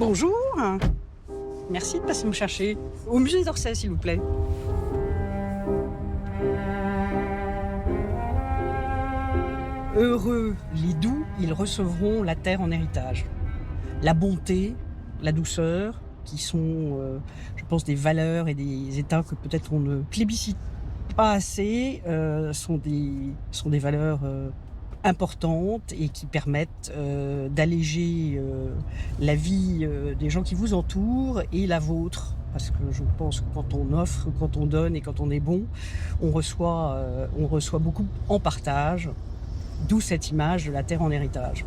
Bonjour, merci de passer me chercher. Au musée d'Orsay, s'il vous plaît. Heureux les doux, ils recevront la terre en héritage. La bonté, la douceur, qui sont, je pense, des valeurs et des états que peut-être on ne plébiscite pas assez, sont des valeurs importantes et qui permettent d'alléger la vie des gens qui vous entourent et la vôtre. Parce que je pense que quand on offre, quand on donne et quand on est bon, on reçoit beaucoup en partage, d'où cette image de la terre en héritage.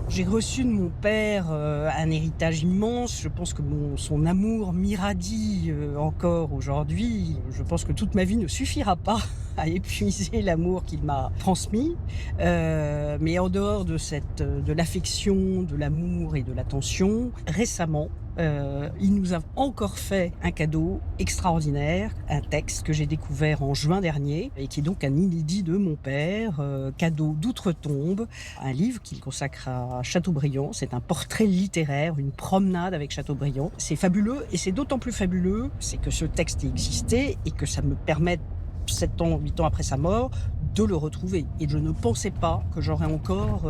J'ai reçu de mon père un héritage immense. Je pense que son amour m'irradie encore aujourd'hui. Je pense que toute ma vie ne suffira pas à épuiser l'amour qu'il m'a transmis. Mais en dehors de l'affection, de l'amour et de l'attention, récemment, il nous a encore fait un cadeau extraordinaire, un texte que j'ai découvert en juin dernier et qui est donc un inédit de mon père, cadeau d'outre-tombe, un livre qu'il consacre à Chateaubriand. C'est un portrait littéraire, une promenade avec Chateaubriand. C'est fabuleux et c'est d'autant plus fabuleux, c'est que ce texte existait et que ça me permet 7 ans, 8 ans après sa mort, de le retrouver. Et je ne pensais pas que j'aurais encore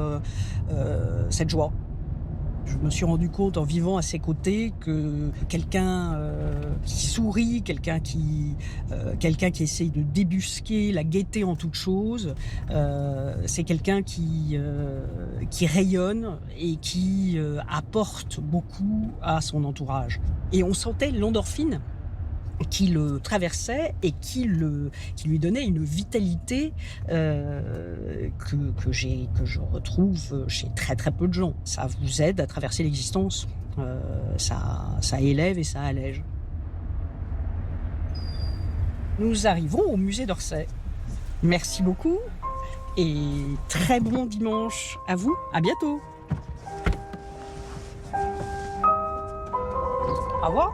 cette joie. Je me suis rendu compte en vivant à ses côtés que quelqu'un qui sourit, quelqu'un qui essaye de débusquer la gaieté en toute chose, c'est quelqu'un qui rayonne et qui apporte beaucoup à son entourage. Et on sentait l'endorphine qui le traversait et qui lui donnait une vitalité que je retrouve chez très très peu de gens. Ça vous aide à traverser l'existence, ça élève et ça allège. Nous arrivons au musée d'Orsay. Merci beaucoup et très bon dimanche à vous. À bientôt. Au revoir.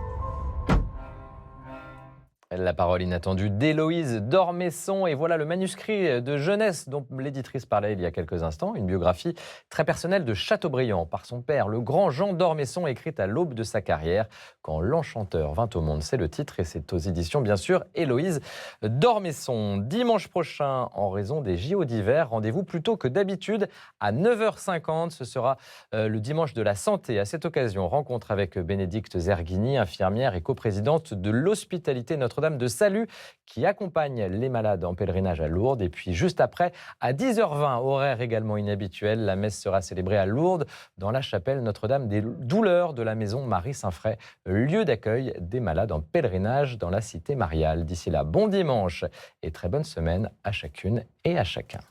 La parole inattendue d'Héloïse d'Ormesson. Et voilà le manuscrit de jeunesse dont l'éditrice parlait il y a quelques instants. Une biographie très personnelle de Chateaubriand par son père, le grand Jean d'Ormesson, écrite à l'aube de sa carrière. Quand l'enchanteur vint au monde, c'est le titre. Et c'est aux éditions, bien sûr, Héloïse d'Ormesson. Dimanche prochain, en raison des JO d'hiver, rendez-vous plus tôt que d'habitude à 9h50. Ce sera le dimanche de la santé. À cette occasion, rencontre avec Bénédicte Zerghini, infirmière et coprésidente de l'Hospitalité Notre-Dame de Salut, qui accompagne les malades en pèlerinage à Lourdes. Et puis juste après, à 10h20, horaire également inhabituel, la messe sera célébrée à Lourdes, dans la chapelle Notre-Dame des Douleurs de la maison Marie-Saint-Fray, lieu d'accueil des malades en pèlerinage dans la cité mariale. D'ici là, bon dimanche et très bonne semaine à chacune et à chacun.